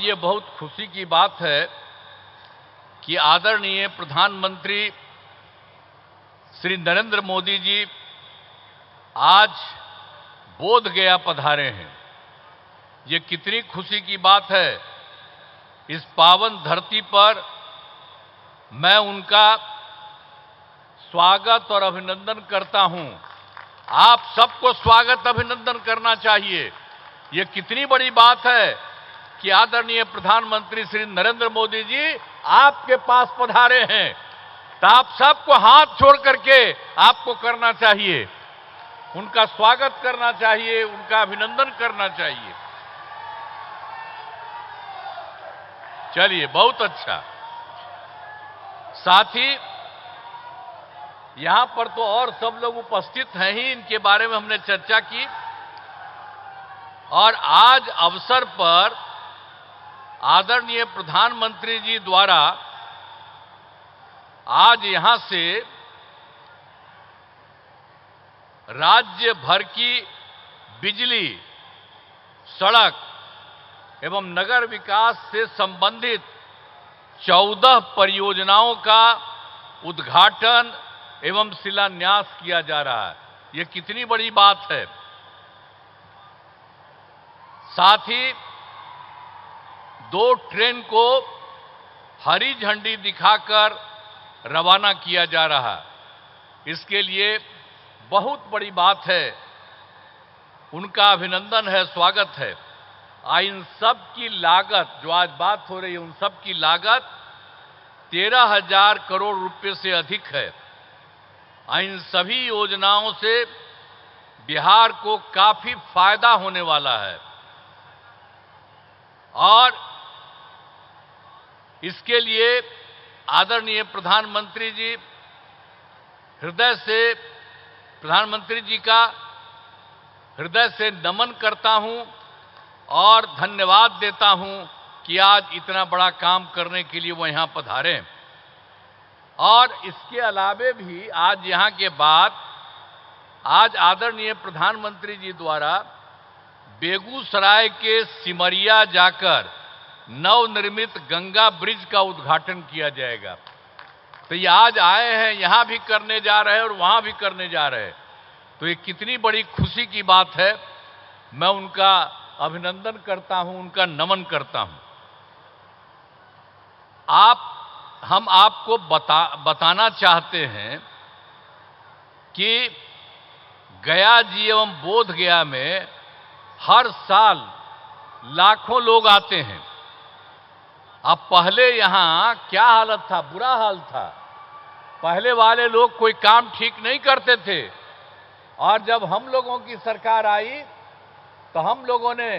ये बहुत खुशी की बात है कि आदरणीय प्रधानमंत्री श्री नरेंद्र मोदी जी आज बोध गया पधारे हैं। ये कितनी खुशी की बात है। इस पावन धरती पर मैं उनका स्वागत और अभिनंदन करता हूं। आप सबको स्वागत अभिनंदन करना चाहिए। ये कितनी बड़ी बात है कि आदरणीय प्रधानमंत्री श्री नरेंद्र मोदी जी आपके पास पधारे हैं, तो आप सबको हाथ जोड़ करके आपको करना चाहिए, उनका स्वागत करना चाहिए, उनका अभिनंदन करना चाहिए। चलिए, बहुत अच्छा। साथ ही यहां पर तो और सब लोग उपस्थित हैं ही, इनके बारे में हमने चर्चा की। और आज अवसर पर आदरणीय प्रधानमंत्री जी द्वारा आज यहां से राज्य भर की बिजली, सड़क एवं नगर विकास से संबंधित 14 परियोजनाओं का उद्घाटन एवं शिलान्यास किया जा रहा है। ये कितनी बड़ी बात है। साथ ही 2 ट्रेन को हरी झंडी दिखाकर रवाना किया जा रहा है। इसके लिए बहुत बड़ी बात है, उनका अभिनंदन है, स्वागत है। इन सब की लागत, जो आज बात हो रही है, उन सब की लागत 13,000 करोड़ रुपए से अधिक है। इन सभी योजनाओं से बिहार को काफी फायदा होने वाला है और इसके लिए आदरणीय प्रधानमंत्री जी प्रधानमंत्री जी का हृदय से नमन करता हूं और धन्यवाद देता हूं कि आज इतना बड़ा काम करने के लिए वो यहां पधारे। और इसके अलावे भी आज यहां के बाद आज आदरणीय प्रधानमंत्री जी द्वारा बेगूसराय के सिमरिया जाकर नवनिर्मित गंगा ब्रिज का उद्घाटन किया जाएगा। तो ये आज आए हैं, यहां भी करने जा रहे हैं और वहां भी करने जा रहे हैं। तो ये कितनी बड़ी खुशी की बात है। मैं उनका अभिनंदन करता हूं, उनका नमन करता हूं। हम आपको बताना चाहते हैं कि गया जी एवं बोध गया में हर साल लाखों लोग आते हैं। अब पहले यहां क्या हालत था, बुरा हाल था। पहले वाले लोग कोई काम ठीक नहीं करते थे और जब हम लोगों की सरकार आई तो हम लोगों ने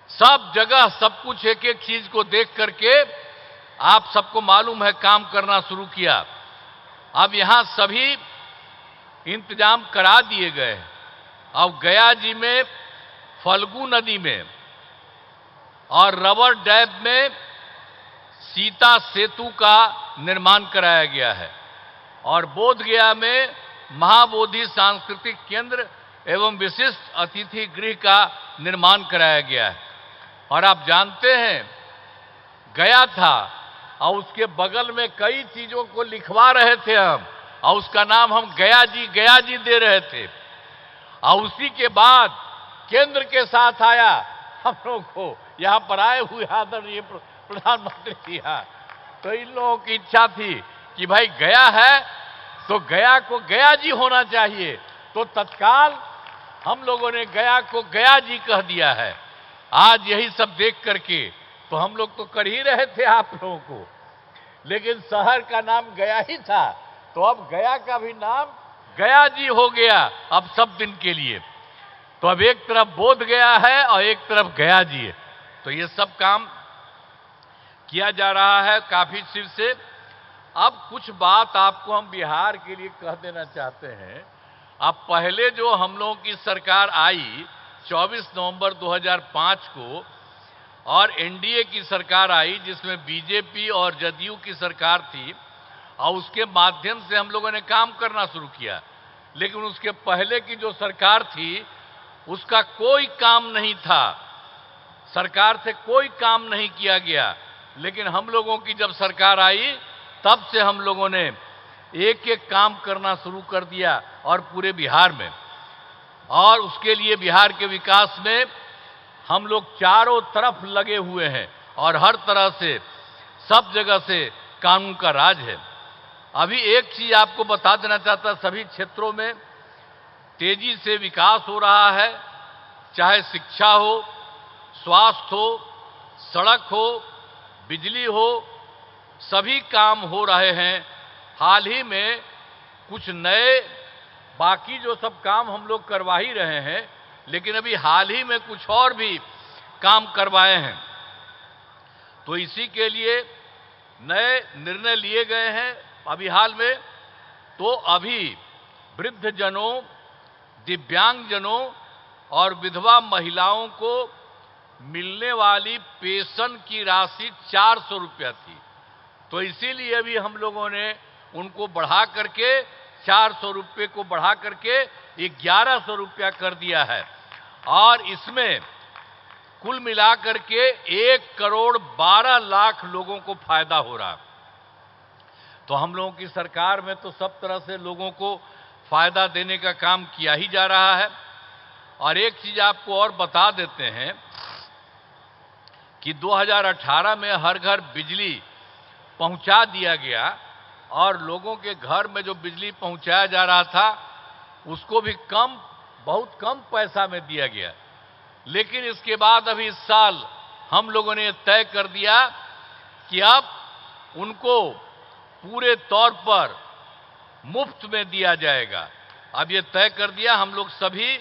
सब जगह सब कुछ एक एक चीज को देख करके, आप सबको मालूम है, काम करना शुरू किया। अब यहां सभी इंतजाम करा दिए गए। अब गया जी में फल्गु नदी में और रबर डैम में सीता सेतु का निर्माण कराया गया है और बोध गया में महाबोधि सांस्कृतिक केंद्र एवं विशिष्ट अतिथि गृह का निर्माण कराया गया है। और आप जानते हैं, गया था और उसके बगल में कई चीजों को लिखवा रहे थे हम, और उसका नाम हम गया जी दे रहे थे। और उसी के बाद केंद्र के साथ आया हम लोगों को यहां पर आए हुए आदरणीय प्रधानमंत्री जी। तो इन लोगों की इच्छा थी कि भाई गया है तो गया को गया जी होना चाहिए, तो तत्काल हम लोगों ने गया को गया जी कह दिया है। आज यही सब देख करके तो हम लोग तो कर ही रहे थे आप लोगों को, लेकिन शहर का नाम गया ही था, तो अब गया का भी नाम गया जी हो गया अब सब दिन के लिए। तो अब एक तरफ बोध गया है और एक तरफ गया जी है। तो ये सब काम किया जा रहा है काफी चिर से। अब कुछ बात आपको हम बिहार के लिए कह देना चाहते हैं। अब पहले जो हम लोगों की सरकार आई 24 नवंबर 2005 को, और एनडीए की सरकार आई जिसमें बीजेपी और जदयू की सरकार थी, और उसके माध्यम से हम लोगों ने काम करना शुरू किया। लेकिन उसके पहले की जो सरकार थी उसका कोई काम नहीं था। सरकार से कोई काम नहीं किया गया, लेकिन हम लोगों की जब सरकार आई तब से हम लोगों ने एक एक काम करना शुरू कर दिया और पूरे बिहार में। और उसके लिए बिहार के विकास में हम लोग चारों तरफ लगे हुए हैं और हर तरह से सब जगह से कानून का राज है। अभी एक चीज आपको बता देना चाहता, सभी क्षेत्रों में तेजी से विकास हो रहा है, चाहे शिक्षा हो, स्वास्थ्य हो, सड़क हो, बिजली हो, सभी काम हो रहे हैं। हाल ही में कुछ नए, बाकी जो सब काम हम लोग करवा ही रहे हैं, लेकिन अभी हाल ही में कुछ और भी काम करवाए हैं। तो इसी के लिए नए निर्णय लिए गए हैं अभी हाल में। तो अभी वृद्धजनों, दिव्यांगजनों और विधवा महिलाओं को मिलने वाली पेंशन की राशि 400 रुपया थी, तो इसीलिए अभी हम लोगों ने उनको बढ़ा करके 400 रुपये को बढ़ा करके 1100 रुपया कर दिया है। और इसमें कुल मिलाकर के 1,12,00,000 लोगों को फायदा हो रहा है। तो हम लोगों की सरकार में तो सब तरह से लोगों को फायदा देने का काम किया ही जा रहा है। और एक चीज आपको और बता देते हैं कि 2018 में हर घर बिजली पहुंचा दिया गया और लोगों के घर में जो बिजली पहुंचाया जा रहा था उसको भी बहुत कम पैसा में दिया गया। लेकिन इसके बाद अभी इस साल हम लोगों ने तय कर दिया कि अब उनको पूरे तौर पर मुफ्त में दिया जाएगा। अब ये तय कर दिया, हम लोग सभी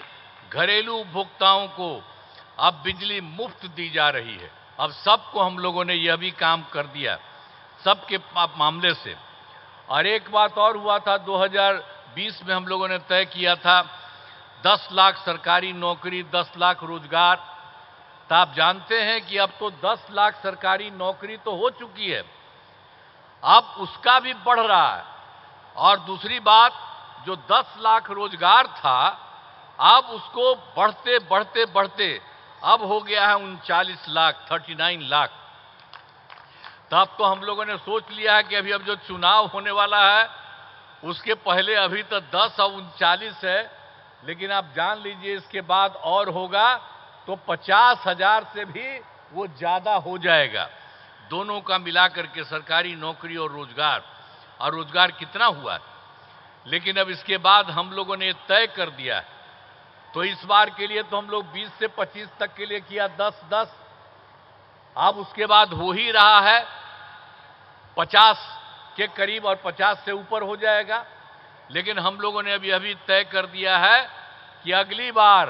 घरेलू उपभोक्ताओं को अब बिजली मुफ्त दी जा रही है। अब सबको हम लोगों ने यह भी काम कर दिया सबके मामले से। और एक बात और हुआ था, 2020 में हम लोगों ने तय किया था 10 लाख सरकारी नौकरी, 10 लाख रोजगार। तो आप जानते हैं कि अब तो 10 लाख सरकारी नौकरी तो हो चुकी है, अब उसका भी बढ़ रहा है। और दूसरी बात, जो 10 लाख रोजगार था, अब उसको बढ़ते बढ़ते बढ़ते अब हो गया है 39 लाख, 39 लाख। तब तो हम लोगों ने सोच लिया है कि अभी अब जो चुनाव होने वाला है उसके पहले अभी तो 10 और 39 है, लेकिन आप जान लीजिए इसके बाद और होगा तो 50,000 से भी वो ज्यादा हो जाएगा, दोनों का मिलाकर के, सरकारी नौकरी और रोजगार। और रोजगार कितना हुआ, लेकिन अब इसके बाद हम लोगों ने तय कर दिया है। तो इस बार के लिए तो हम लोग 20 से 25 तक के लिए किया 10-10, अब उसके बाद हो ही रहा है 50 के करीब और 50 से ऊपर हो जाएगा। लेकिन हम लोगों ने अभी तय कर दिया है कि अगली बार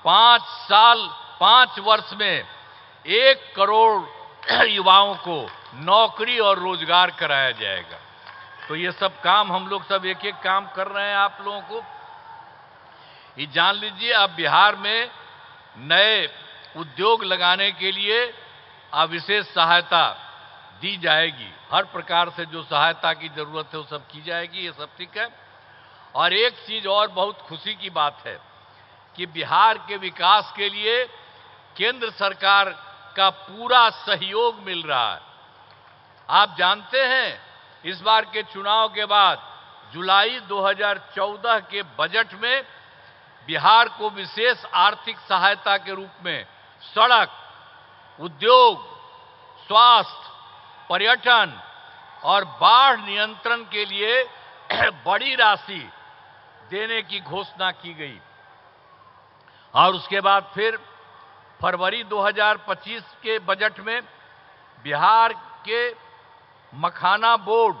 5 वर्ष में 1 करोड़ युवाओं को नौकरी और रोजगार कराया जाएगा। तो ये सब काम हम लोग सब एक एक काम कर रहे हैं। आप लोगों को ये जान लीजिए, अब बिहार में नए उद्योग लगाने के लिए अब विशेष सहायता दी जाएगी। हर प्रकार से जो सहायता की जरूरत है वो सब की जाएगी, ये सब ठीक है। और एक चीज और बहुत खुशी की बात है कि बिहार के विकास के लिए केंद्र सरकार का पूरा सहयोग मिल रहा है। आप जानते हैं, इस बार के चुनाव के बाद जुलाई 2014 के बजट में बिहार को विशेष आर्थिक सहायता के रूप में सड़क, उद्योग, स्वास्थ्य, पर्यटन और बाढ़ नियंत्रण के लिए बड़ी राशि देने की घोषणा की गई। और उसके बाद फिर फरवरी 2025 के बजट में बिहार के मखाना बोर्ड,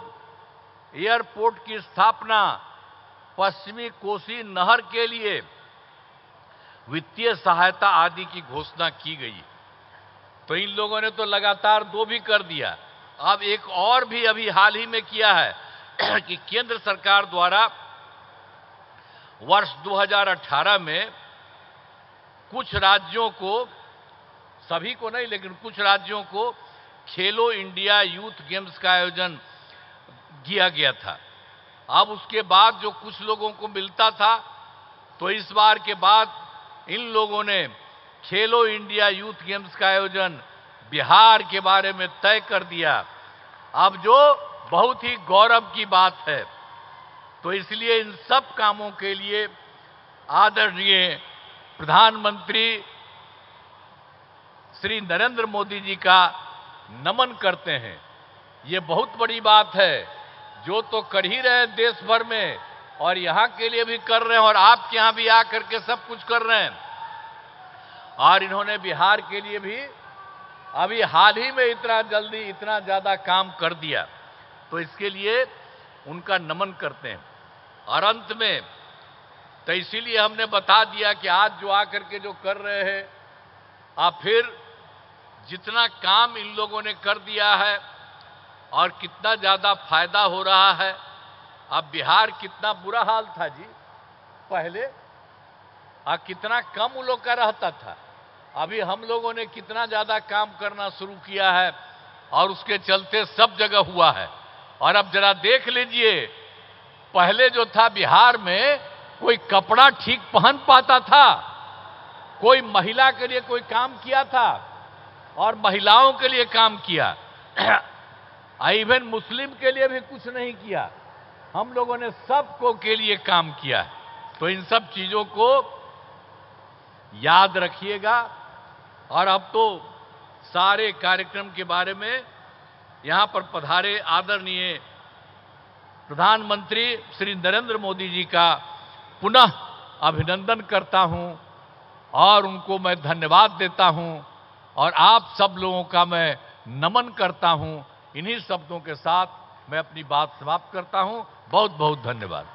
एयरपोर्ट की स्थापना, पश्चिमी कोसी नहर के लिए वित्तीय सहायता आदि की घोषणा की गई। तो इन लोगों ने तो लगातार 2 भी कर दिया। अब एक और भी अभी हाल ही में किया है कि केंद्र सरकार द्वारा वर्ष 2018 में कुछ राज्यों को, सभी को नहीं लेकिन कुछ राज्यों को, खेलो इंडिया यूथ गेम्स का आयोजन किया गया था। अब उसके बाद जो कुछ लोगों को मिलता था, तो इस बार के बाद इन लोगों ने खेलो इंडिया यूथ गेम्स का आयोजन बिहार के बारे में तय कर दिया, अब जो बहुत ही गौरव की बात है। तो इसलिए इन सब कामों के लिए आदरणीय प्रधानमंत्री श्री नरेंद्र मोदी जी का नमन करते हैं। ये बहुत बड़ी बात है, जो तो कर ही रहे हैं देश भर में, और यहां के लिए भी कर रहे हैं, और आपके यहां भी आकर के सब कुछ कर रहे हैं। और इन्होंने बिहार के लिए भी अभी हाल ही में इतना जल्दी इतना ज्यादा काम कर दिया, तो इसके लिए उनका नमन करते हैं। और अंत में तो इसीलिए हमने बता दिया कि आज जो आकर के जो कर रहे हैं, आप फिर जितना काम इन लोगों ने कर दिया है और कितना ज्यादा फायदा हो रहा है। अब बिहार कितना बुरा हाल था जी पहले, कितना कम उन लोग का रहता था। अभी हम लोगों ने कितना ज्यादा काम करना शुरू किया है, और उसके चलते सब जगह हुआ है। और अब जरा देख लीजिए, पहले जो था बिहार में कोई कपड़ा ठीक पहन पाता था, कोई महिला के लिए कोई काम किया था, और महिलाओं के लिए काम किया, इवन मुस्लिम के लिए भी कुछ नहीं किया। हम लोगों ने सबको के लिए काम किया। तो इन सब चीजों को याद रखिएगा। और अब तो सारे कार्यक्रम के बारे में यहां पर पधारे आदरणीय प्रधानमंत्री श्री नरेंद्र मोदी जी का पुनः अभिनंदन करता हूं, और उनको मैं धन्यवाद देता हूं, और आप सब लोगों का मैं नमन करता हूं। इन्हीं शब्दों के साथ मैं अपनी बात समाप्त करता हूं। बहुत बहुत धन्यवाद।